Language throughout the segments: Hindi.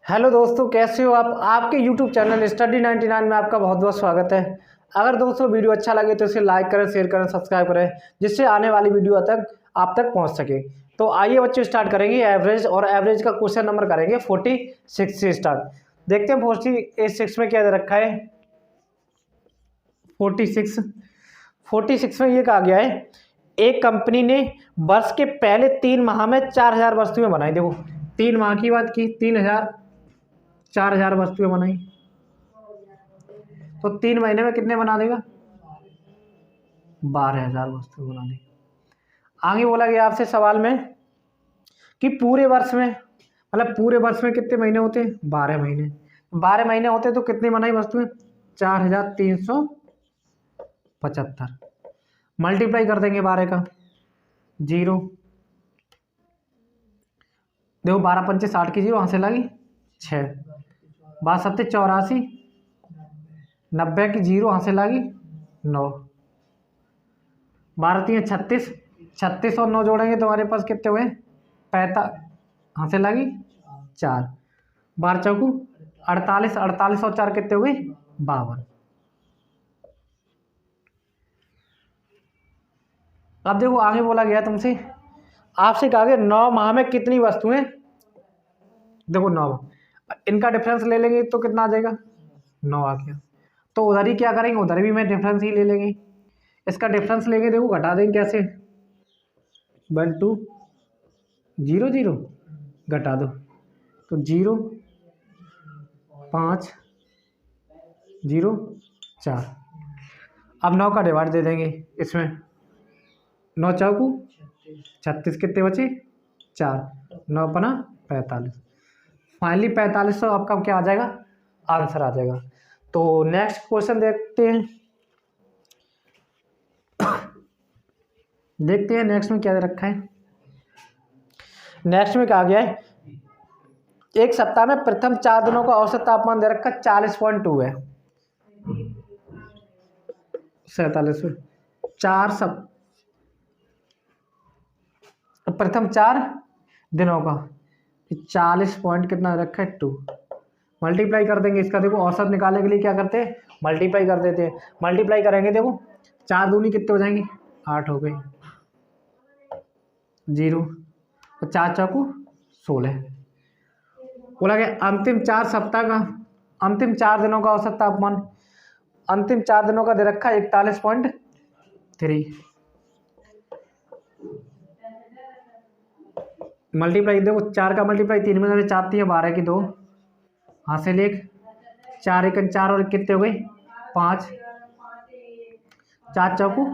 हेलो दोस्तों, कैसे हो आप। आपके यूट्यूब चैनल स्टडी 99 में आपका बहुत बहुत स्वागत है। अगर दोस्तों वीडियो अच्छा लगे तो इसे लाइक करें, शेयर करें, सब्सक्राइब करें, जिससे आने वाली वीडियो तक आप तक पहुंच सके। तो आइए बच्चों, स्टार्ट करेंगे एवरेज, और एवरेज का क्वेश्चन नंबर करेंगे 46 से स्टार्ट। देखते हैं 46 में क्या दे रखा है। 46 में ये कहा गया है, एक कंपनी ने वर्ष के पहले 3 माह में 4000 वस्तुएं बनाई। देखो 3 माह की बात की, 4000 वस्तुएं बनाई, तो 3 महीने में कितने बना देगा? 12000 वस्तुएं बना देगा। आगे बोला गया आपसे सवाल में कि पूरे वर्ष में, मतलब पूरे वर्ष में कितने महीने होते हैं? 12 महीने। 12 महीने होते तो कितनी बनाई वस्तुएं? 4375। मल्टीप्लाई कर देंगे 12 का, 0। देखो 12 पंचे 60 की 0 वहां से लगी 6, 12 सत्ते 84, 90 की 0 वहां से लगी 9, 12 तीन 36, 36 और 9 जोड़ेंगे तो हमारे पास कितने हुए? 45, वहां से लगी 4, 12 चौकू 48, 48 और 4 कितने हुए? 52। अब देखो आगे बोला गया तुमसे, आपसे कहा गया 9 माह में कितनी वस्तुएं। देखो 9, इनका डिफरेंस ले लेंगे तो कितना आ जाएगा? 9 आ गया। तो उधर ही क्या करेंगे? उधर भी मैं डिफरेंस ही ले लेंगे। इसका डिफरेंस लेंगे, देखो घटा देंगे कैसे? 1 2 0 0 घटा दो तो 0 5 0 4। अब 9 का डिवाइड दे देंगे इसमें, 9 चौकू 36, कितने बचे? 4, 9 पना 45। फाइनली 4500 आपका क्या आ जाएगा? आंसर आ जाएगा। तो नेक्स्ट क्वेश्चन देखते हैं। नेक्स्ट में क्या दे रखा है। नेक्स्ट में कहा गया है, एक सप्ताह में प्रथम 4 दिनों का औसत तापमान दे रखा 40.2 है। 47 प्रथम 4 दिनों का 40 पॉइंट कितना रखा है? 2। मल्टीप्लाई कर देंगे इसका। देखो औसत निकालने के लिए क्या करते हैं? मल्टीप्लाई कर देते हैं। मल्टीप्लाई करेंगे, देखो 4 दूनी कितने हो जाएंगे? 8 हो गए, 0 और 4 चौकू 16। बोला गया अंतिम 4 सप्ताह का, अंतिम 4 दिनों का औसत तापमान, अंतिम 4 दिनों का दे रखा है 41.3। मल्टीप्लाई देखो 4 का मल्टीप्लाई 3 में 4 है, 12 की 2, हासिल 1, 4 1 4 और कितने हो गए? 5, 4 चौकू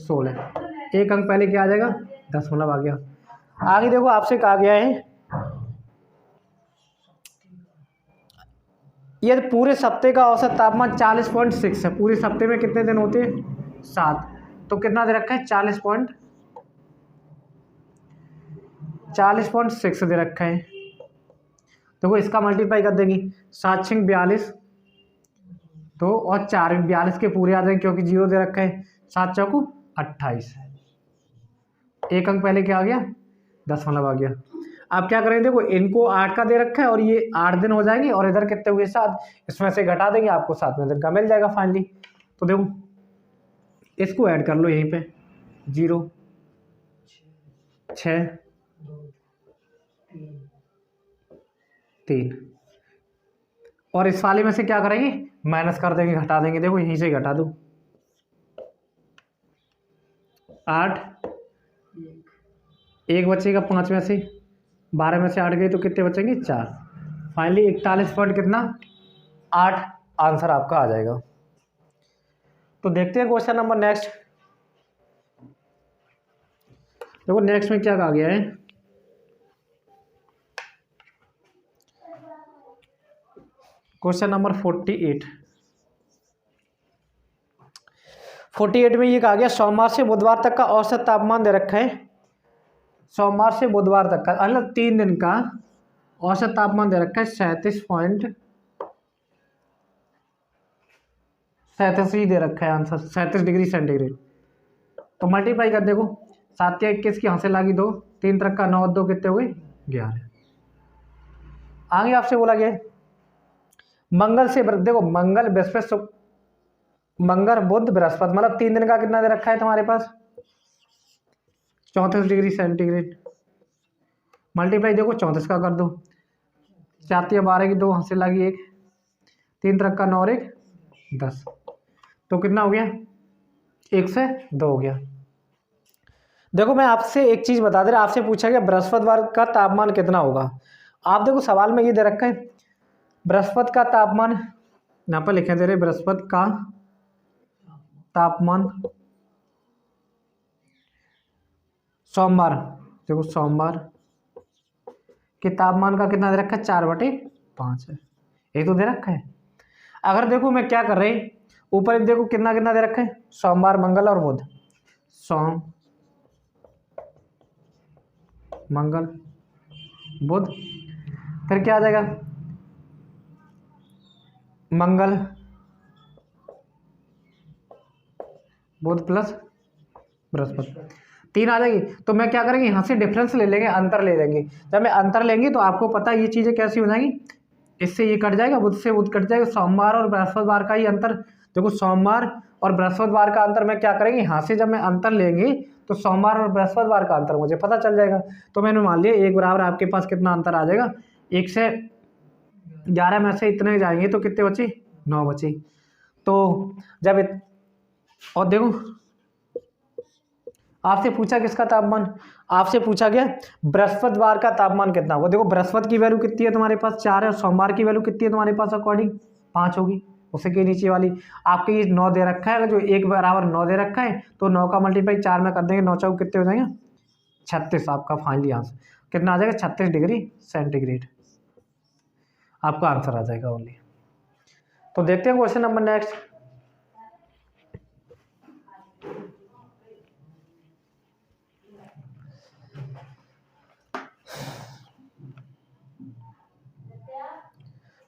16। एक अंक पहले क्या आ जाएगा? 10 आ गया। आगे देखो आपसे कहा गया है, यदि पूरे सप्ते का औसत तापमान 40.6 है, पूरे सप्ते में कितने दिन होते हैं? 7, तो कितना दे रखा है? 40.6 दे रखा है। देखो इसका मल्टीप्लाई कर देंगे, 7 6 42, तो और 4 42 के पूरे आ जाएंगे क्योंकि 0 दे रखा है। 7 चौकू 28। एक अंक पहले क्या आ गया? 10 आ गया। अब क्या करेंगे? देखो इनको 8 का दे रखा है और ये 8 दिन हो जाएंगे, और इधर कितने हुए? 7, इसमें से घटा देंगे, आपको 7वें दिन का मिल जाएगा फाइनली। तो देखो इसको ऐड कर लो यहीं पे, 0 6 3, और इस वाले में से क्या करेंगे? माइनस कर देंगे, घटा देंगे। देखो यहीं से घटा दो, 8, एक बचेगा 5 में से, 12 में से 8 गए तो कितने बचेंगे? 4। फाइनली 41 पॉइंट कितना? 8 आंसर आपका आ जाएगा। तो देखते हैं क्वेश्चन नंबर नेक्स्ट। देखो नेक्स्ट में क्या कहा गया है, क्वेश्चन नंबर 48 में ये कहा गया, सोमवार से बुधवार तक का औसत तापमान दे रखा है। सोमवार से बुधवार तक का मतलब 3 दिन का औसत तापमान दे रखा है 37 ही दे रखा है आंसर, 37 डिग्री सेंटीग्रेड। तो मल्टीप्लाई कर देखो, 7 या 21 की हासिल लागी 2, 3 तरह का 9 2 कितने हुए? 11। आगे आपसे बोला गया है मंगल से देखो मंगल बृहस्पति मंगल बुध बृहस्पति मतलब 3 दिन का कितना दे रखा है तुम्हारे पास 34 डिग्री सेंटीग्रेड मल्टीप्लाई देखो 34 का कर दो 4 या 12 की 2 हाथ से लगी 1 3 तरह का 9 और 1 10 तो कितना हो गया 1 से 2 हो गया। देखो मैं आपसे एक चीज बता दे रहा, आपसे पूछा गया बृहस्पतिवार का तापमान कितना होगा। आप देखो सवाल में ये दे रखा है बृहस्पति का तापमान, यहाँ पर लिखे दे रहे बृहस्पति का तापमान सोमवार, देखो सोमवार के तापमान का कितना दे रखा है 4/5 है, ये तो दे रखा है। अगर देखो मैं क्या कर रही ऊपर देखो कितना कितना दे रखा है सोमवार मंगल और बुध, सोम मंगल बुध, फिर क्या आ जाएगा मंगल बुध प्लस बृहस्पति 3 आ जाएगी। तो मैं क्या करेंगे यहाँ से डिफरेंस ले लेंगे, अंतर ले लेंगे। जब मैं अंतर लेंगे तो आपको पता है ये चीज़ें कैसी हो जाएंगी, इससे ये कट जाएगा, बुध से बुध कट जाएगा, सोमवार और बृहस्पतिवार का ही अंतर। देखो सोमवार और बृहस्पतिवार का अंतर मैं क्या करेंगे यहाँ से जब मैं अंतर लेंगे तो सोमवार और बृहस्पतिवार का अंतर मुझे पता चल जाएगा। तो मैंने मान लिया 1 बराबर आपके पास कितना अंतर आ जाएगा 1 से 11 में से इतने जाएंगे तो कितने बचे 9 बचे। तो जब और देखो आपसे पूछा किसका तापमान, आपसे पूछा गया बृहस्पतिवार का तापमान कितना होगा। देखो बृहस्पति की वैल्यू कितनी है तुम्हारे पास 4 है और सोमवार की वैल्यू कितनी है तुम्हारे पास अकॉर्डिंग 5 होगी, उसे के नीचे वाली आपके ये 9 दे रखा है। अगर जो 1 बराबर 9 दे रखा है तो 9 का मल्टीप्लाई 4 में कर देंगे, 9 चौक कितने हो जाएंगे 36। आपका फाइनली आंसर कितना आ जाएगा 36 डिग्री सेंटीग्रेड आपका आंसर आ जाएगा ओनली। तो देखते हैं question number next.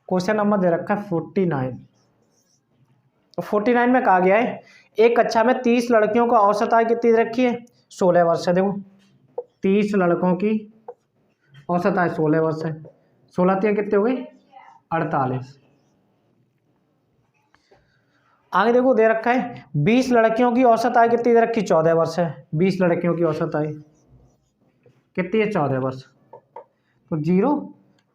Question number दे रखा है 49। तो 49 में कहा गया है एक कक्षा में 30 लड़कियों का औसत आयु कितनी दे रखी है 16 वर्ष है। देखो 30 लड़कों की औसत आयु 16 वर्ष है, 16 3 कितने हो गई 48। आगे देखो दे रखा है 20 लड़कियों की औसत आयु कितनी दे रखी 14 वर्ष है। 20 लड़कियों की औसत आयु कितनी है 14 वर्ष, तो 0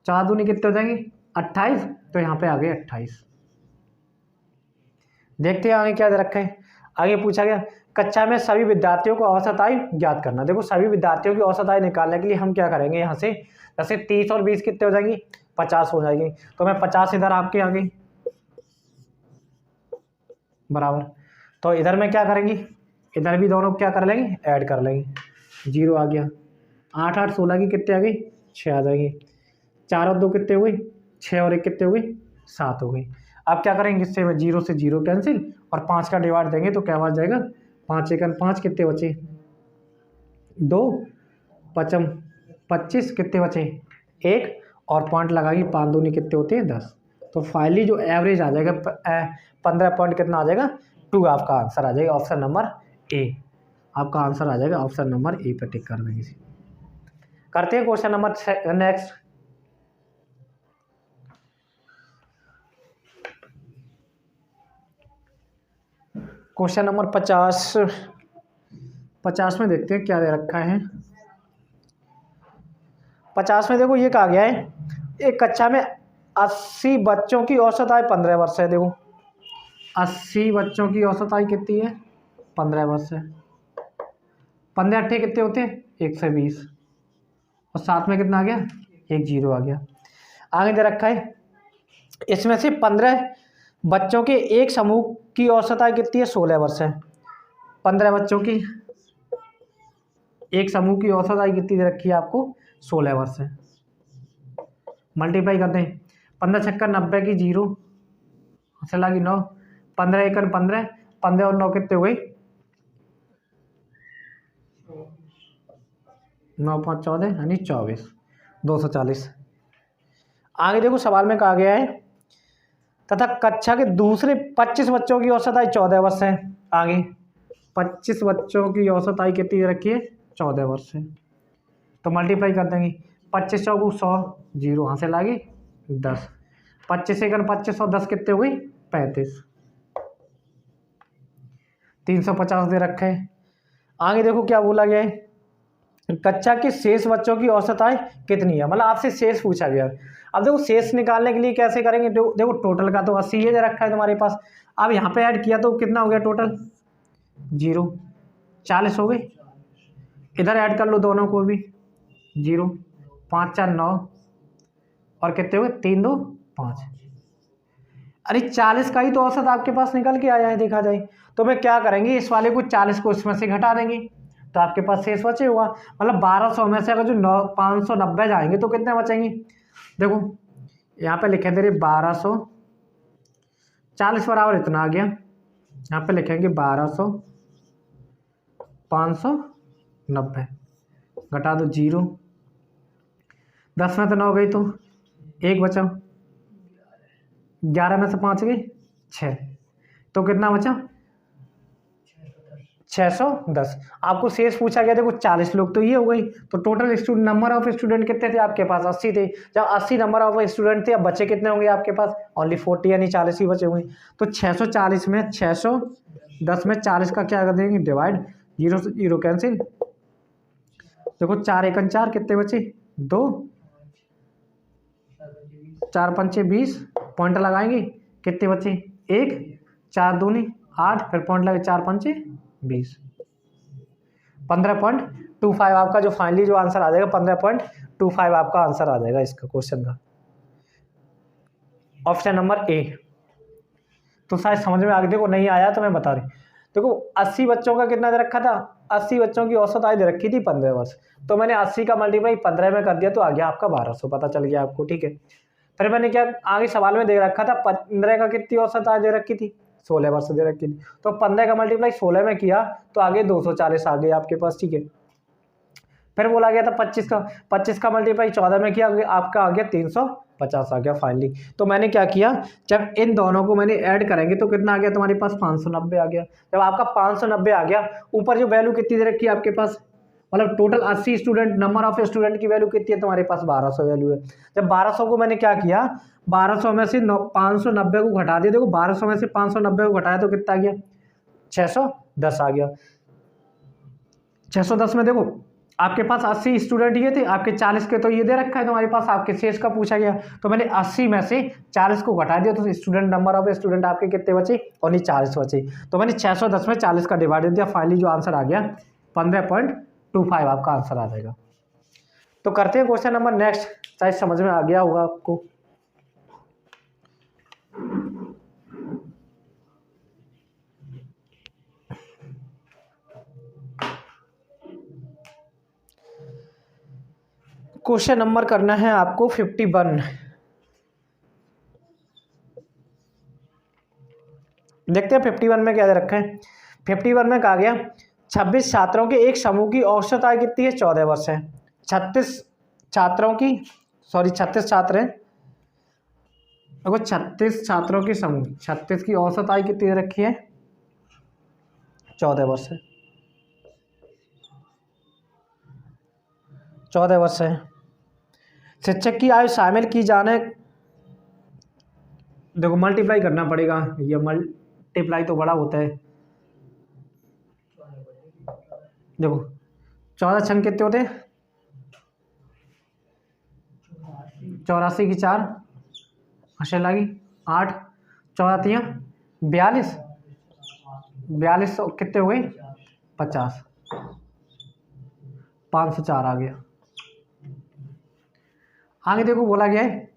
4 दूनी कितने हो जाएंगे 28, तो यहाँ पे आ गए 28। देखते हैं आगे क्या दे रखा है। आगे पूछा गया कक्षा में सभी विद्यार्थियों को औसत आयु ज्ञात करना। देखो सभी विद्यार्थियों की औसत आयु निकालने के लिए हम क्या करेंगे यहाँ से जैसे 30 और 20 कितने हो जाएंगी 50 हो जाएगी, तो मैं 50 इधर आपके आ गई बराबर, तो इधर में क्या करेंगी इधर भी दोनों क्या कर लेंगे ऐड कर लेंगे, 0 आ गया। 8 8 16 की कितने आ गई 6 आ जाएगी, 4 और 2 कितने हो गई 6 और 1 कितने हो गई 7 हो गई। अब क्या करेंगे इससे 0 से 0 कैंसिल और 5 का डिवाइड देंगे तो क्या बच जाएगा 5 1 5 कितने बचे 2 5 25 कितने बचे 1 और पॉइंट लगाएंगे 5 दूनी कितने होते हैं 10। तो फाइनली जो एवरेज आ जाएगा 15 पॉइंट कितना आ जाएगा 2 आपका आंसर आ जाएगा ऑप्शन नंबर ए, आपका आंसर आ जाएगा ऑप्शन नंबर ए पर टिक कर देंगे। करते हैं question number next. Question number 50 में देखते हैं क्या दे रखा है। 50 में देखो ये कहा गया है एक कक्षा में 80 बच्चों की औसत आयु 15 वर्ष है। देखो 80 बच्चों की औसत आयु कितनी है 15 वर्ष है, 15 अट्ठे कितने होते हैं 120 और साथ में कितना आ गया 1 0 आ गया। आगे दे रखा है इसमें से 15 बच्चों के एक समूह की औसत आयु कितनी है 16 वर्ष है। 15 बच्चों की एक समूह की औसत आयु कितनी दे रखी है आपको 16 वर्ष है। मल्टीप्लाई करते हैं 15 छक्का 90 की 0 चला की 9, 15 एकन 15, 15 और 9 कितने हो गई 9 5 14 यानी 24 240। आगे देखो सवाल में कहा गया है तथा कक्षा के दूसरे 25 बच्चों की औसत आयु 14 वर्ष है। आगे 25 बच्चों की औसत आयु कितनी रखी है 14 वर्ष है, तो मल्टीप्लाई कर देंगे 25 चौको 100 0 हासिल आ गई 10, 25 एकड़ 25 और 10 कितने हो गई 35, 350 दे रखा है। आगे देखो क्या बोला गया है, कक्षा के शेष बच्चों की औसत आय कितनी है, मतलब आपसे शेष पूछा गया है। अब देखो शेष निकालने के लिए कैसे करेंगे, देखो टोटल का तो 80 ये दे रखा है तुम्हारे पास, अब यहाँ पे ऐड किया तो कितना हो गया टोटल 0, 40 हो गए, इधर ऐड कर लो दोनों को भी 0, 5 4 9 और कितने हो गए 3 2 5, अरे 40 का ही तो औसत आपके पास निकल के आया है देखा जाए तो मैं क्या करेंगे, इस वाले को 40 को इसमें से घटा देंगे तो आपके पास शेष बचे हुआ, मतलब 1200 में से अगर जो 590 जाएंगे तो कितने बचेंगे, देखो यहाँ पे लिखे थे 1200, 40 बराबर इतना आ गया, यहाँ पे लिखेंगे 1200, 590 घटा दो 0, 10 में तो 9 गई तो 1 बचा, 11 में से 5 गई 6, तो कितना बचा 610। आपको शेष पूछा गया देखो 40 लोग तो ये हो गई, तो total student number of student कितने थे आपके पास 80 थे, जब 80 नंबर ऑफ स्टूडेंट थे अब बच्चे कितने होंगे आपके पास ओनली 40 यानी 40 ही बचे होंगे, तो 640 में 610 में 40 का क्या कर देंगे डिवाइड, 0 से 0 कैंसिल, देखो 4 एकन 4 कितने बचे 2, 4 पंचे 20, पॉइंट लगाएंगे कितने बचे 1, 4 दूनी 8, फिर पॉइंट लगे 4 पंचे 20, 15.25 आपका जो फाइनली जो आंसर आ जाएगा 15.25 आपका आंसर आ जाएगा इसका क्वेश्चन का, ऑप्शन नंबर ए। तो शायद समझ में आ गया, देखो नहीं आया तो मैं बता रही, देखो 80 बच्चों का कितना दे रखा था, 80 बच्चों की औसत आय दे रखी थी 15 वर्ष, तो मैंने 80 का मल्टीप्लाई 15 में कर दिया तो आ गया आपका 1200, पता चल गया आपको, ठीक है। फिर मैंने क्या आगे सवाल में दे रखा था 15 का कितनी औसत आय दे रखी थी 16 वर्ष दे रखी थी, तो 15 का मल्टीप्लाई 16 में किया तो आगे 240 आ गए आपके पास, ठीक है। फिर बोला गया था 25 का मल्टीप्लाई 14 में किया आपका आ गया 350 आ गया फाइनली, तो मैंने क्या किया जब इन दोनों को मैंने ऐड करेंगे तो कितना आ गया तुम्हारे पास 590 आ गया, जब आपका 590 आ गया ऊपर जो वैल्यू कितनी दे रखी है आपके पास, मतलब total 80 student number of student की वैल्यू कितनी है तुम्हारे पास 1200 वैल्यू है, जब 1200 को मैंने क्या किया 1200 में से 590 को घटा दिया, देखो 1200 में से 590 को घटाया तो कितना आ गया 610 आ गया, 610 में देखो आपके पास 80 स्टूडेंट ये थे, आपके 40 के तो ये दे रखा है तुम्हारे पास, आपके शेष का पूछा गया तो मैंने 80 में से 40 को घटा दिया तो स्टूडेंट नंबर ऑफ स्टूडेंट आपके कितने बचे और नहीं 40 बचे, तो मैंने 610 में 40 का डिवाइड दिया, फाइनली जो आंसर आ गया 15.25 आपका आंसर आ जाएगा। तो करते हैं क्वेश्चन नंबर नेक्स्ट, शायद समझ में आ गया होगा आपको। क्वेश्चन नंबर करना है आपको 51, देखते हैं 51 में क्या दे रखा है। 51 में कहा गया 26 छात्रों के एक समूह की औसत आय कितनी है 14 वर्ष है, 36 छात्रों की 36 छात्र हैं, देखो 36 छात्रों की समूह 36 की औसत आय कितनी दे रखी है 14 वर्ष है, 14 वर्ष है। शिक्षक की आयु शामिल की जाने, देखो मल्टीप्लाई करना पड़ेगा, ये मल्टीप्लाई तो बड़ा होता है, देखो 14 छंग कितने होते हैं 84 की 4 हर्षे लगी 8, 14 42, 42 कितने हो गए 50, 504 आ गया। आगे देखो बोला गया है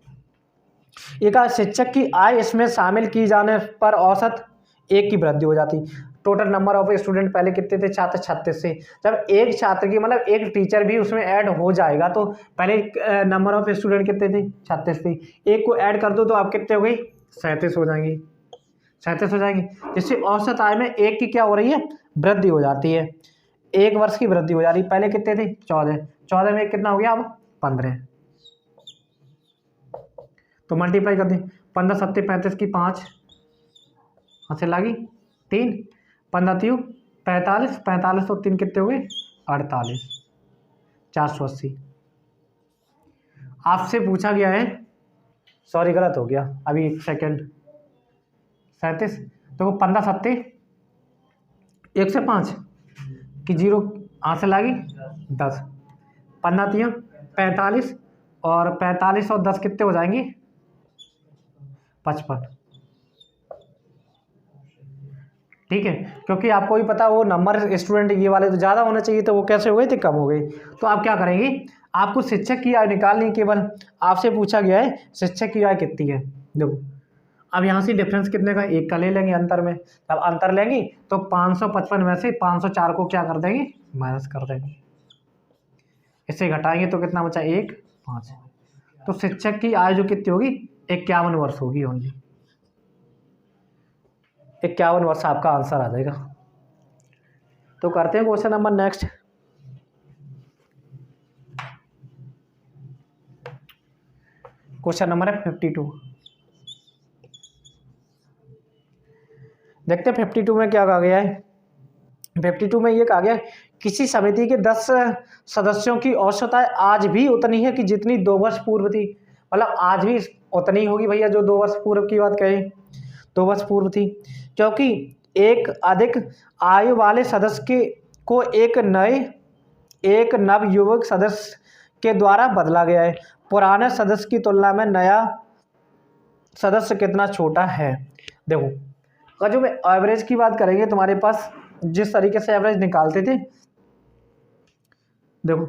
एक शिक्षक की आय इसमें शामिल की जाने पर औसत 1 की वृद्धि हो जाती, टोटल नंबर ऑफ स्टूडेंट पहले कितने थे छात्र 36 से, जब एक छात्र की मतलब एक टीचर भी उसमें ऐड हो जाएगा तो पहले नंबर ऑफ स्टूडेंट कितने थे 36 थे, एक को ऐड कर दो तो आप कितने हो गई 37 हो जाएंगे, 37 हो जाएंगे, जिससे औसत आय में 1 की क्या हो रही है वृद्धि हो जाती है, 1 वर्ष की वृद्धि हो जा रही है, पहले कितने थे 14 में कितना हो गया अब 15, तो मल्टीप्लाई कर दें 15 7 35 की 5 हाथ लगी 3, 15 3 45, 45 तो 3 कितने हो गए 48, 480। आपसे पूछा गया है सॉरी गलत हो गया, अभी 1 सेकेंड, 37। तो 15 सत्ते 1 से 5 कि 0 हासिल आ गई 10, 15 तियाँ 45, और 45 और 10 कितने हो जाएंगे 55। ठीक है, क्योंकि आपको भी पता वो नंबर स्टूडेंट ये वाले तो ज़्यादा होना चाहिए, तो वो कैसे हो गए थे, कम हो गए। तो आप क्या करेंगे, आपको शिक्षक की आय निकालनी, केवल आपसे पूछा गया है शिक्षक की आय कितनी है। देखो अब यहाँ से डिफरेंस कितने का, 1 का ले लेंगे अंतर में। अब अंतर लेंगे तो 555 में से 504 को क्या कर देंगे, माइनस कर देंगे। इसे घटाएंगे तो कितना बचा, 1 5। तो शिक्षक की आय जो कितनी होगी, 51 वर्ष होगी, ओनली 51 वर्ष आपका आंसर आ जाएगा। तो करते हैं question number next. Question number है 52। देखते हैं 52 में क्या कहा गया है। 52 में ये कहा गया किसी समिति के 10 सदस्यों की औसत आय आज भी उतनी है कि जितनी 2 वर्ष पूर्व थी। मतलब आज भी उतनी होगी भैया जो 2 वर्ष पूर्व की बात कहें, 2 वर्ष पूर्व थी, क्योंकि एक अधिक आयु वाले सदस्य के को एक नव युवक सदस्य के द्वारा बदला गया है। पुराने सदस्य की तुलना में नया सदस्य कितना छोटा है। देखो अगर जो एवरेज की बात करेंगे, तुम्हारे पास जिस तरीके से एवरेज निकालते थे, देखो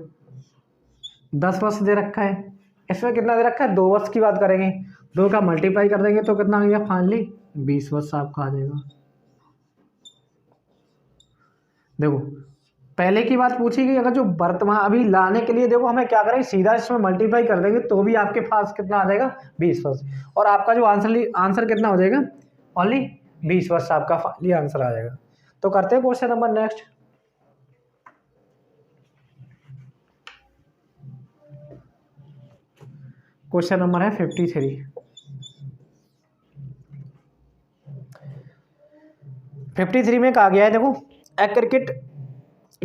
10 वर्ष दे रखा है, इसमें कितना दे रखा है, 2 वर्ष की बात करेंगे, 2 का मल्टीप्लाई कर देंगे तो कितना आ गया, फाइनली 20 वर्ष आपका आ जाएगा। देखो पहले की बात पूछी गई, अगर जो वर्तमान अभी लाने के लिए देखो हमें क्या करें, सीधा इसमें मल्टीप्लाई कर देंगे तो भी आपके पास कितना आ जाएगा, 20 वर्ष, और आपका जो आंसर कितना हो जाएगा, ओनली 20 वर्ष आपका फाइनली आंसर आ जाएगा। तो करते हैं question number next. Question number है 53। 53 में कहा गया है, देखो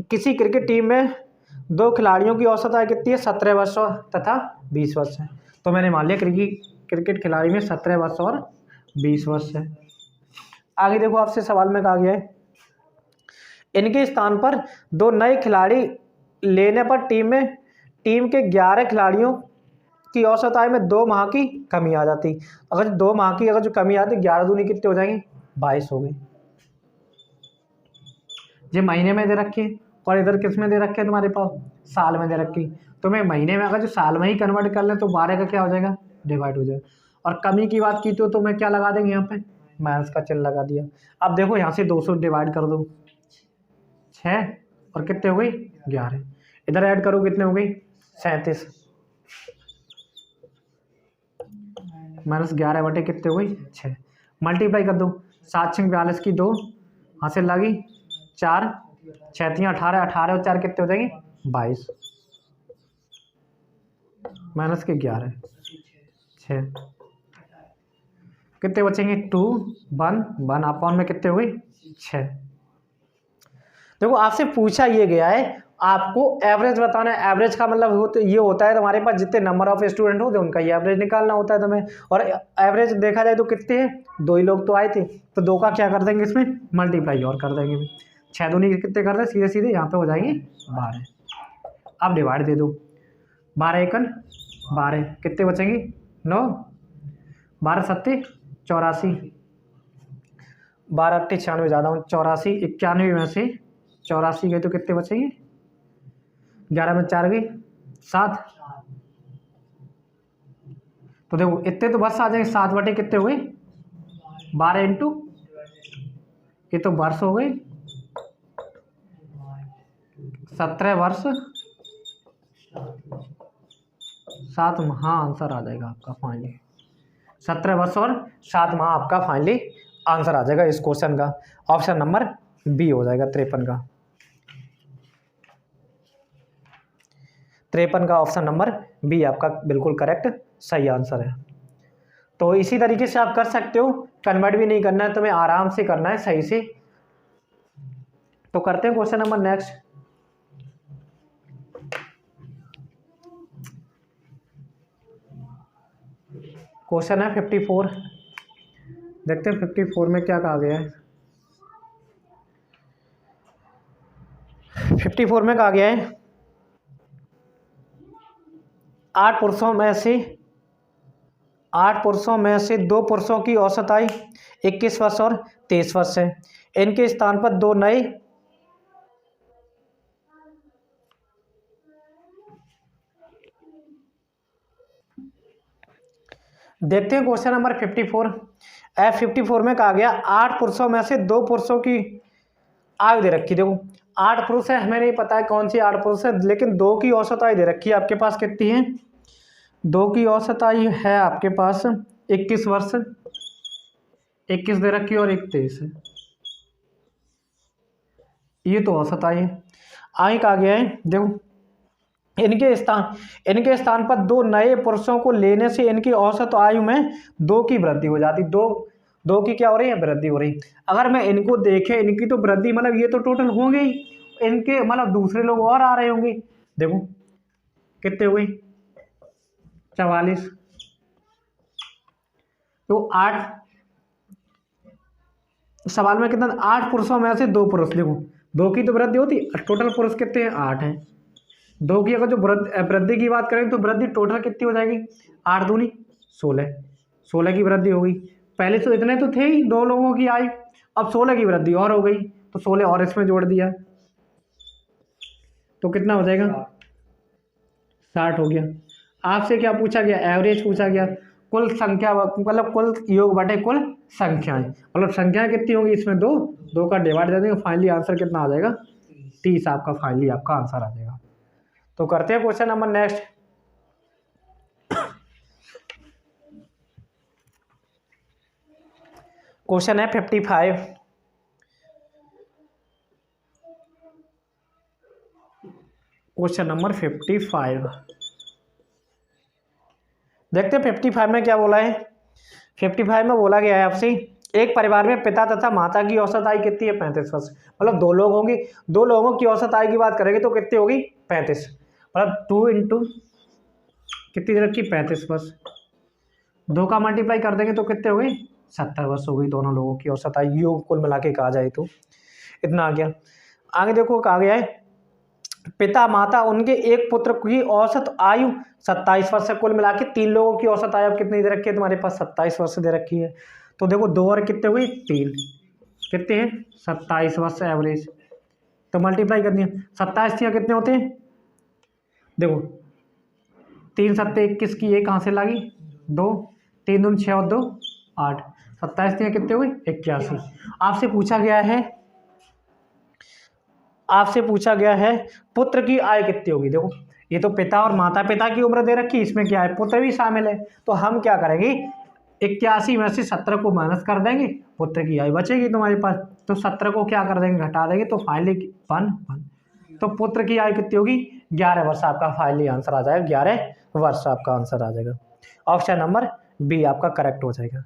किसी क्रिकेट टीम में 2 खिलाड़ियों की औसत आयु कितनी है, 17 वर्ष तथा 20 वर्ष है। तो मैंने मान लिया क्रिकेट खिलाड़ी में 17 वर्ष और 20 वर्ष है। आगे देखो आपसे सवाल में कहा गया है, इनके स्थान पर 2 नए खिलाड़ी लेने पर टीम के 11 खिलाड़ियों की औसत आयु में 2 माह की कमी आ जाती। अगर 2 माह की अगर जो कमी आती, 11 दूनी कितने हो जाएंगे, 22 हो गई। ये महीने में दे रखी है, और इधर किस में दे रखे हैं तुम्हारे पास, साल में दे रखी। तो मैं महीने में अगर जो साल में ही कन्वर्ट कर ले तो 12 का क्या हो जाएगा, डिवाइड हो जाएगा। और कमी की बात की तो मैं क्या लगा देंगे, यहाँ पे माइनस का चिन्ह लगा दिया। अब देखो यहाँ से 200 डिवाइड कर दो, 6 और कितने हो गई 11, इधर ऐड करो कितने हो गई 37, माइनस 11 बटे कितने हो गई 6, मल्टीप्लाई कर दो, 7 6 42 की 2 हासिल लगी 4, 6 3 18, 18 और 4 कितने हो जाएंगे 22, माइनस के 11 6, कितने बचेंगे 2 1 1 अपॉन में कितने हो गई 6। देखो आपसे पूछा ये गया है आपको एवरेज बताना है। एवरेज का मतलब ये होता है तुम्हारे पास जितने नंबर ऑफ स्टूडेंट होते हैं उनका ये एवरेज निकालना होता है तुम्हें। और एवरेज देखा जाए तो कितने हैं, 2 ही लोग तो आए थे, तो 2 का क्या कर देंगे इसमें मल्टीप्लाई और कर देंगे। 6 दूनी कितने कर दें, सीधे सीधे यहाँ पे हो जाएंगे 12। अब डिवाइड दे दो, 12 एकन 12 कितने बचेंगे 9, 12 सत्ते 84, 12 अट्ठे 96 ज़्यादा 84, 91 में से 84 गए तो कितने बचेंगे, 11 में 4 गई 7। तो देखो इतने तो बस आ जाएंगे, 7 बटे कितने हो गए 12 इंटू, ये तो वर्ष हो गए 17 वर्ष 7 माह आंसर आ जाएगा आपका फाइनली। 17 वर्ष और 7 माह आपका फाइनली आंसर आ जाएगा इस क्वेश्चन का। ऑप्शन नंबर बी हो जाएगा 53 का। 53 का ऑप्शन नंबर बी आपका बिल्कुल करेक्ट सही आंसर है। तो इसी तरीके से आप कर सकते हो, कन्वर्ट भी नहीं करना है तुम्हें, आराम से करना है सही से। तो करते हैं क्वेश्चन नंबर नेक्स्ट। क्वेश्चन है 54। देखते हैं 54 में क्या कहा गया है। 54 में कहा गया है 8 पुरुषों में से 2 पुरुषों की औसत आयु 21 वर्ष और 23 वर्ष है। इनके स्थान पर 2 नए देखते हैं क्वेश्चन नंबर 54। F54 में कहा गया 8 पुरुषों में से 2 पुरुषों की आयु दे रखी। देखो 8 पुरुष है, हमें नहीं पता है कौन सी 8 पुरुष है, लेकिन 2 की औसत आयु दे रखी है आपके पास। कितनी है? 2 की औसत आयु है आपके पास 21 वर्ष, 21 दे रखी है और 23 है। ये तो औसत आयु है। आयु कहा गया है देखो इनके स्थान पर 2 नए पुरुषों को लेने से इनकी औसत आयु में 2 की वृद्धि हो जाती। दो की क्या हो रही है? वृद्धि हो रही। अगर मैं इनको देखे, इनकी तो वृद्धि मतलब ये तो टोटल होंगे ही, इनके मतलब दूसरे लोग और आ रहे होंगे। देखो कितने हो गए? 44। तो 8 सवाल में कितना? 8 पुरुषों में से 2 पुरुष। देखो 2 की तो वृद्धि होती, टोटल पुरुष कितने हैं? 8 हैं। 2 की अगर जो वृद्धि की बात करें तो वृद्धि टोटल कितनी हो जाएगी? 8 दूनी 16, 16 की वृद्धि हो गई। पहले तो इतने तो थे ही 2 लोगों की आयु, अब 16 की वृद्धि और हो गई, तो 16 और इसमें जोड़ दिया तो कितना हो जाएगा? 60 हो गया। आपसे क्या पूछा गया? एवरेज पूछा गया। कुल संख्या मतलब कुल योग बटे कुल संख्याएं, मतलब संख्याएं कितनी होंगी इसमें? 2 का डिवाइड दे देंगे, फाइनली आंसर कितना आ जाएगा? 30 आपका फाइनली आपका आंसर आ जाएगा। तो करते हैं क्वेश्चन नंबर नेक्स्ट। क्वेश्चन है 55। क्वेश्चन नंबर 55 देखते हैं 55 में क्या बोला है। 55 में बोला गया है आपसे एक परिवार में पिता तथा माता की औसत आयु कितनी है? 35 वर्ष। मतलब 2 लोग होंगे, 2 लोगों की औसत आयु की बात करेंगे तो कितनी होगी? 35। मतलब 2 इंटू कितनी दे रखी? 35 वर्ष। 2 का मल्टीप्लाई कर देंगे तो कितने हो गए? 70 वर्ष हो गई दोनों लोगों की औसत आयु कुल मिला के कहा जाए तो। इतना आ गया। आगे देखो कहा गया है पिता माता उनके एक पुत्र की औसत आयु 27 वर्ष है। कुल मिला के 3 लोगों की औसत आयु कितनी दे रखी है तुम्हारे पास? 27 वर्ष दे रखी है। तो देखो 2 और कितने हुई? 3। कितने हैं? 27 वर्ष एवरेज। तो मल्टीप्लाई कर दिया। 27 कितने होते हैं? देखो 3 सत्ते 21 की ये कहाँ से लागी? 2, 3 दूनी 6 और 2 8। 27 कितने हुए? 81। आपसे पूछा गया है पुत्र की आयु कितनी होगी। देखो ये तो पिता और माता पिता की उम्र दे रखी, इसमें क्या है? पुत्र भी शामिल है। तो हम क्या करेंगे? 81 में से 17 को माइनस कर देंगे, पुत्र की आयु बचेगी तुम्हारे पास। तो 17 को क्या कर देंगे? घटा देंगे, तो फाइनली 1 तो पुत्र की आयु कितनी होगी? 11 वर्ष आपका फाइनली आंसर आ जाएगा। 11 वर्ष आपका आंसर आ जाएगा। ऑप्शन नंबर बी आपका करेक्ट हो जाएगा।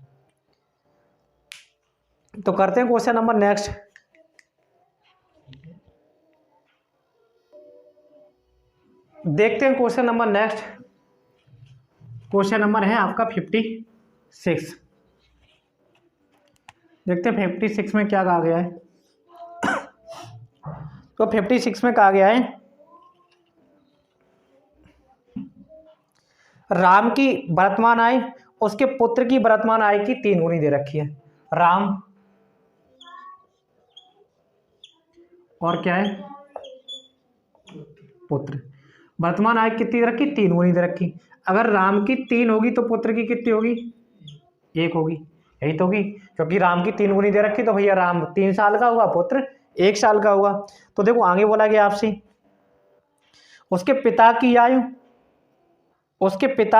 तो करते हैं क्वेश्चन नंबर नेक्स्ट। देखते हैं question number next. Question number है आपका 56। देखते हैं 56 में क्या कहा गया है। तो 56 में कहा गया है राम की वर्तमान आयु उसके पुत्र की वर्तमान आयु की 3 गुनी दे रखी है। राम और क्या है? पुत्र। वर्तमान आयु कितनी दे रखी? 3 गुनी दे रखी। अगर राम की 3 होगी तो पुत्र की कितनी होगी? 1 होगी। यही तो होगी, क्योंकि राम की 3 गुनी दे रखी तो भैया राम 3 साल का होगा, पुत्र 1 साल का होगा। तो देखो आगे बोला गया आपसे उसके पिता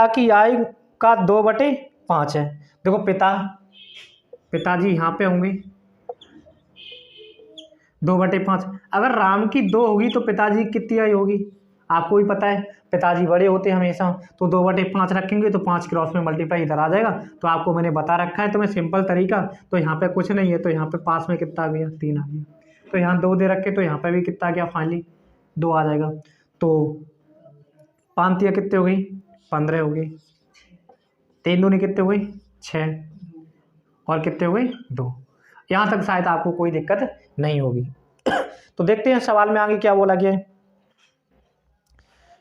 की आयु का 2/5 है। देखो पिताजी यहाँ पे होंगे 2/5। अगर राम की 2 होगी तो पिताजी कितनी आयु होगी? आपको भी पता है पिताजी बड़े होते हैं हमेशा, तो 2/5 रखेंगे तो 5 क्रॉस में मल्टीप्लाई इधर आ जाएगा। तो आपको मैंने बता रखा है तुम्हें सिंपल तरीका। तो यहाँ पे कुछ नहीं है, तो यहाँ पे पास में कितना आ गया? 3 आ गया। तो यहाँ 2 दे रखे तो यहाँ पे भी कितना आ गया? फाइनली 2 आ जाएगा। तो 5 कितने हो गई? 15 हो गई। 3 दूनी कितने हुए 6 और कितने हुए 2। यहाँ तक शायद आपको कोई दिक्कत नहीं होगी। तो देखते हैं सवाल में आगे क्या बोला गया है।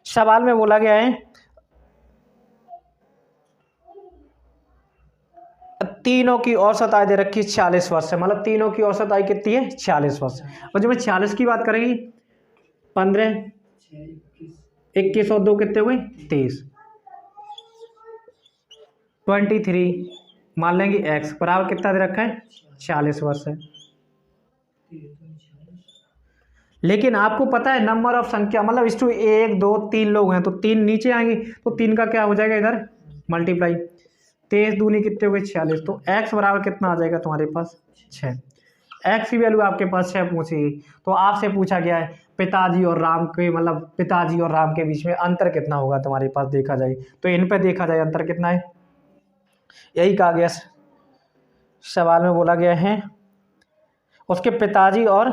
सवाल में बोला गया है तीनों की औसत आयु दे रखी है 46 वर्ष है, मतलब तीनों की औसत आयु कितनी है 46 वर्ष। और जब मैं 46 की बात करेंगे 15 21 और 2 कितने हुए 23 23 मान लेंगे x बराबर कितना दे रखा है 46 वर्ष है। लेकिन आपको पता है नंबर ऑफ संख्या मतलब इस टू 1 2 3 लोग हैं तो 3 नीचे आएंगे तो 3 का क्या हो जाएगा इधर मल्टीप्लाई 23 दूनी कितने हो गए 46 तो x बराबर कितना आ जाएगा तुम्हारे पास 6। x की वैल्यू आपके पास 6 पूछी तो आपसे पूछा गया है पिताजी और राम के मतलब पिताजी और राम के बीच में अंतर कितना होगा तुम्हारे पास देखा जाए तो इन पे देखा जाए अंतर कितना है यही कहा गया सवाल में बोला गया है उसके पिताजी और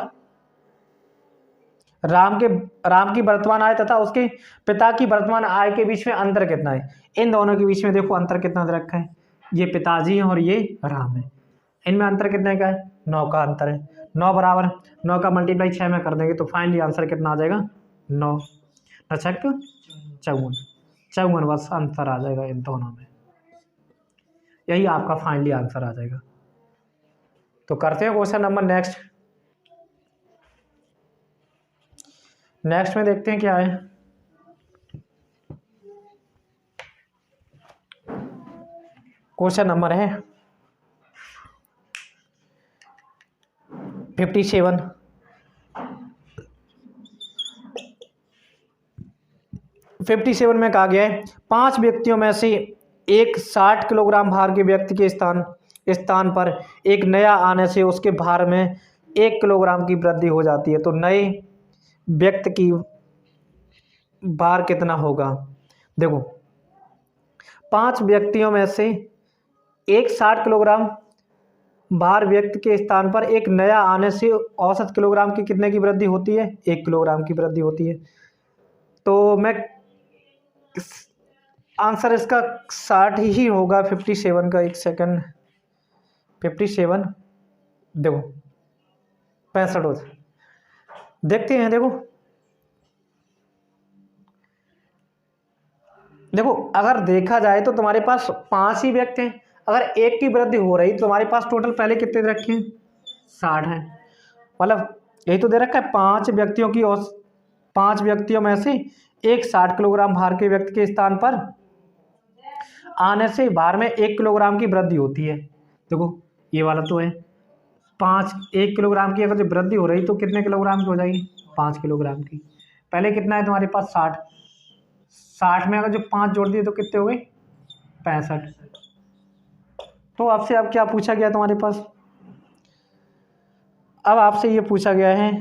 राम की वर्तमान आय तथा उसके पिता की वर्तमान आय के बीच में अंतर कितना है। इन दोनों के बीच में देखो अंतर कितना दे रखा है ये पिताजी है और ये राम है। इनमें अंतर कितने का है 9 का अंतर है। 9 बराबर 9 का मल्टीप्लाई 6 में कर देंगे तो फाइनली आंसर कितना आ जाएगा 9 नछक 54 वर्ष अंतर आ जाएगा इन दोनों में। यही आपका फाइनली आंसर आ जाएगा। तो करते हैं क्वेश्चन नंबर नेक्स्ट में देखते हैं क्या है। क्वेश्चन नंबर है 57। में कहा गया है 5 व्यक्तियों में से एक 60 किलोग्राम भार के व्यक्ति के स्थान पर एक नया आने से उसके भार में 1 किलोग्राम की वृद्धि हो जाती है तो नए व्यक्ति की भार कितना होगा। देखो 5 व्यक्तियों में से एक 60 किलोग्राम भार व्यक्ति के स्थान पर एक नया आने से औसत किलोग्राम की कितने की वृद्धि होती है 1 किलोग्राम की वृद्धि होती है। तो मैं आंसर इसका 60 ही होगा 57 का। एक सेकंड 57 देखो 65 हो देखते हैं। देखो अगर देखा जाए तो तुम्हारे पास 5 ही व्यक्ति हैं। अगर एक की वृद्धि हो रही तो तुम्हारे पास टोटल पहले कितने दे रखे हैं 60 हैं। मतलब यही तो दे रखा है 5 व्यक्तियों की और 5 व्यक्तियों में से एक 60 किलोग्राम भार के व्यक्ति के स्थान पर आने से भार में 1 किलोग्राम की वृद्धि होती है। देखो ये वाला तो है 1 किलोग्राम की अगर जो वृद्धि हो रही तो कितने किलोग्राम की हो जाएगी 5 किलोग्राम की। पहले कितना है तुम्हारे पास 60 में अगर जो 5 जोड़ दिए तो कितने हो गए 65। तो आपसे अब क्या पूछा गया तुम्हारे पास अब आपसे ये पूछा गया है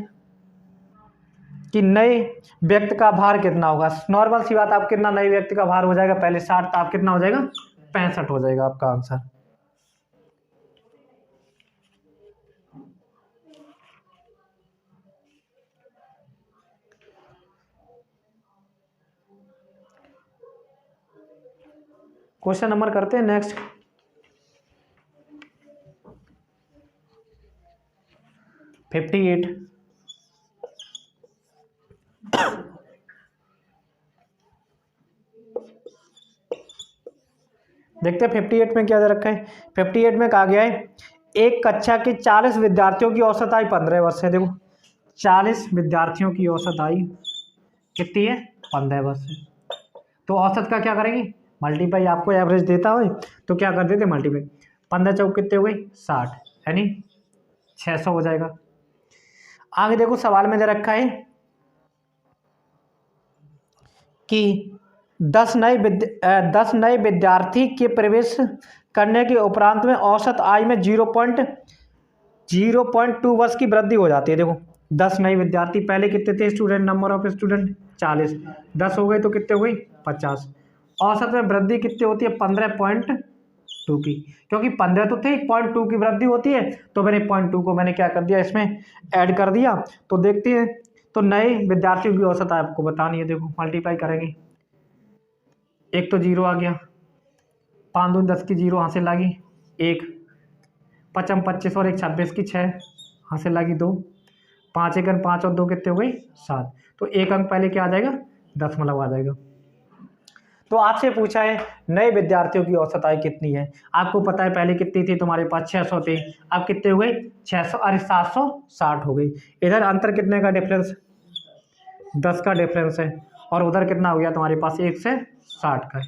कि नए व्यक्ति का भार कितना होगा। नॉर्मल सी बात आप कितना नए व्यक्ति का भार हो जाएगा पहले 60 तो आप कितना हो जाएगा 65 हो जाएगा आपका आंसर। क्वेश्चन नंबर करते हैं नेक्स्ट 58। देखते हैं 58 में क्या दे रखा है। 58 में कहा गया है एक कक्षा के 40 विद्यार्थियों की औसत आयु 15 वर्ष है। देखो 40 विद्यार्थियों की औसत आयु कितनी है 15 वर्ष है। तो औसत का क्या करेंगे मल्टीप्लाई आपको एवरेज देता हो तो क्या कर देते मल्टीप्लाई 15 चौक कितने हो गई 60 यानी 600 हो जाएगा। आगे देखो सवाल में दे रखा है कि 10 नए विद्यार्थी के प्रवेश करने के उपरांत में औसत आय में 0.2 वर्ष की वृद्धि हो जाती है। देखो 10 नए विद्यार्थी पहले कितने थे स्टूडेंट नंबर ऑफ स्टूडेंट 40 10 हो गए तो कितने हो गई 50। औसत में वृद्धि कितनी होती है 15.2 की क्योंकि 15 तो थे 0.2 की वृद्धि होती है तो मैंने 0.2 को मैंने क्या कर दिया इसमें ऐड कर दिया। तो देखते हैं तो नए विद्यार्थियों की औसत आपको बतानी है। देखो मल्टीप्लाई करेंगे एक तो 0 आ गया 5 दूनी 10 की 0, यहाँ से लगी 1, 5 25 और 1 26 की 6, यहाँ से लगी 2, 5 1 5 और 2 कितने हो गई 7। तो एक अंक पहले क्या आ जाएगा, दशमलव आ जाएगा। तो आपसे पूछा है नए विद्यार्थियों की औसत आयु कितनी है। आपको पता है पहले कितनी थी तुम्हारे पास 600 थी, अब कितने हो गए 600, अरे 760 हो गई। इधर अंतर कितने का डिफरेंस, 10 का डिफरेंस है, और उधर कितना हो गया तुम्हारे पास 1 से 60 का है।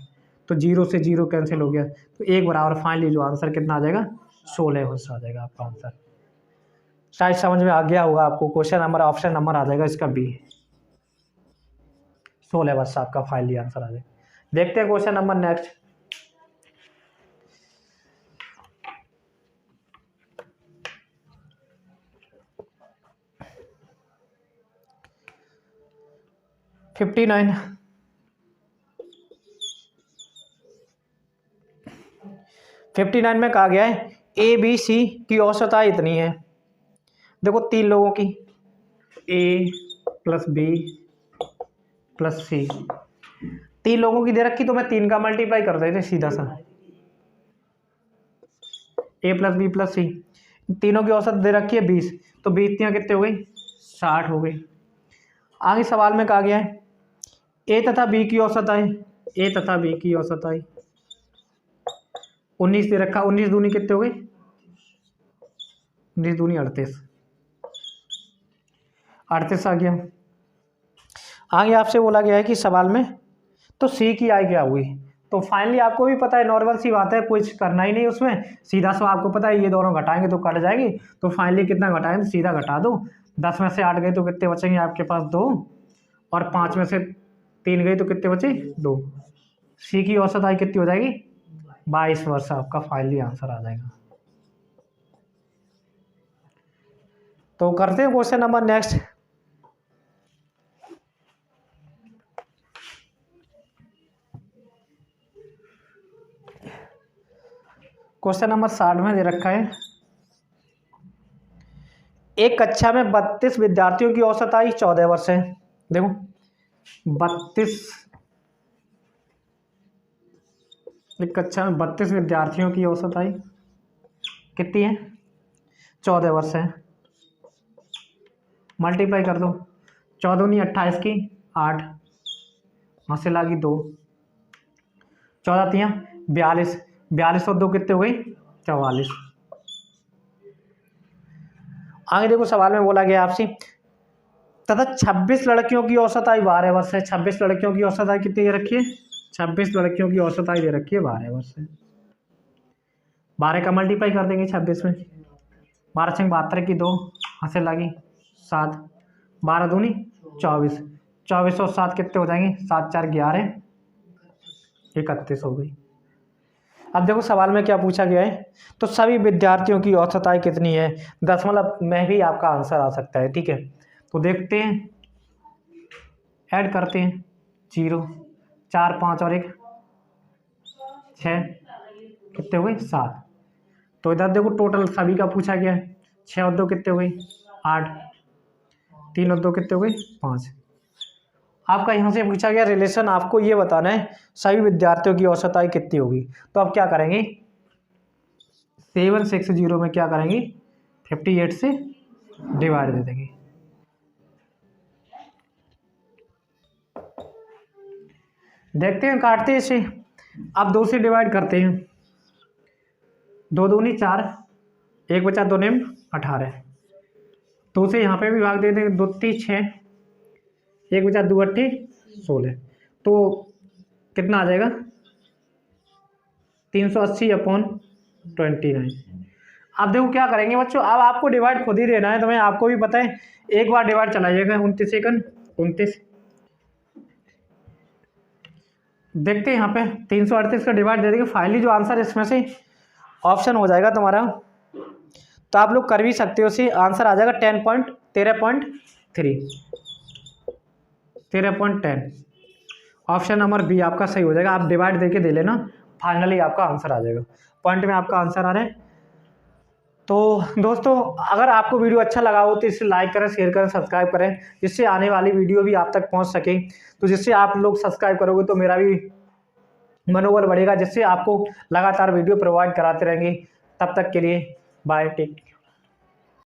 तो 0 से 0 कैंसिल हो गया, तो 1 बराबर फाइनली जो आंसर कितना आ जाएगा 16 वर्ष आ जाएगा आपका आंसर। शायद समझ में आ गया होगा आपको। क्वेश्चन नंबर ऑप्शन नंबर आ जाएगा इसका बी, 16 वर्ष आपका फाइनली आंसर आ जाएगा। देखते हैं question number next. Fifty nine में कहा गया है ए बी सी की औसत आयु इतनी है। देखो 3 लोगों की, ए प्लस बी प्लस सी, 3 लोगों की दे रखी, तो मैं 3 का मल्टीप्लाई कर देते सीधा सा, ए प्लस बी प्लस सी, तीनों की औसत दे रखी है 20, तो 20 कितने हो गई 60 हो गई। आगे सवाल में कहा गया है ए तथा बी की औसत आयु, ए तथा बी की औसत आयु 19 दे रखा, 19 दूनी कितने हो गई 19 दूनी 38, 38 आ गया। आगे आपसे बोला गया है कि सवाल में तो सी की आय क्या हुई। तो फाइनली आपको भी पता है, नॉर्मल सी बात है, कुछ करना ही नहीं उसमें, सीधा सा आपको पता है ये दोनों घटाएंगे तो कट जाएगी। तो फाइनली कितना घटाएंगे, तो सीधा घटा दो, 10 में से 8 गए तो कितने बचेंगे आपके पास 2, और 5 में से 3 गई तो कितने बचे 2। सी की औसत आयु कितनी हो जाएगी 22 वर्ष आपका फाइनली आंसर आ जाएगा। तो करते हैं question number next. Question number 60 में दे रखा है एक कक्षा में 32 विद्यार्थियों की औसत आयु 14 वर्ष है। देखो 32, एक कक्षा में 32 विद्यार्थियों की औसत आयु कितनी है 14 वर्ष है। मल्टीप्लाई कर दो, 14 दूनी 28 की 8, वहाँ से लगी 2, 14 तियाँ 42, 42 और 2 कितने हो गई 44। आगे देखो सवाल में बोला गया आपसे तथा 26 लड़कियों की औसत आयु 12 वर्ष है। 26 लड़कियों की औसत आयु कितनी दे रखी है, 26 लड़कियों की औसत आयु दे रखी है 12 वर्ष है। 12 का मल्टीप्लाई कर देंगे 26 में, 12 छंग 72 की 2, यहाँ से लगी 7, 12 दूनी 24, 24 और 7 कितने हो जाएंगे 7 4 11, 31 हो गई। अब देखो सवाल में क्या पूछा गया है, तो सभी विद्यार्थियों की औसत आयु कितनी है, दशमलव में भी आपका आंसर आ सकता है। ठीक है, तो देखते हैं, ऐड करते हैं 0 4 5 और 1 6, कितने हो गए 7। तो इधर देखो टोटल सभी का पूछा गया है, 6 और 2 कितने हो गई 8, 3 और 2 कितने हो गई 5। आपका यहाँ से पूछा गया रिलेशन, आपको ये बताना है सभी विद्यार्थियों की औसत आयु कितनी होगी। तो आप क्या करेंगे 760 में क्या करेंगे 58 से डिवाइड दे देंगे। देखते हैं, काटते हैं इसे, अब 2 से डिवाइड करते हैं, 2 दूनी 4, 1 बचा 2 नेम 18, 2 से यहाँ पे भी भाग दे देंगे, 2 3 6, 1 बचा 2 8 16, तो कितना आ जाएगा 380/29। अब देखो क्या करेंगे बच्चों, अब आपको डिवाइड खुद ही देना है, तुम्हें आपको भी पता है, एक बार डिवाइड चलाइएगा 29 सेकंड 29। देखते हैं यहाँ पे 338 का डिवाइड दे देंगे, फाइनली जो आंसर इसमें से ऑप्शन हो जाएगा तुम्हारा, तो आप लोग कर भी सकते हो, उसी आंसर आ जाएगा 13.10। ऑप्शन नंबर बी आपका सही हो जाएगा। आप डिवाइड देके दे लेना, फाइनली आपका आंसर आ जाएगा, पॉइंट में आपका आंसर आ रहा है। तो दोस्तों अगर आपको वीडियो अच्छा लगा हो तो इसे लाइक करें, शेयर करें, सब्सक्राइब करें, जिससे आने वाली वीडियो भी आप तक पहुंच सके। तो जिससे आप लोग सब्सक्राइब करोगे तो मेरा भी मनोबल बढ़ेगा, जिससे आपको लगातार वीडियो प्रोवाइड कराते रहेंगे। तब तक के लिए बाय, टेक।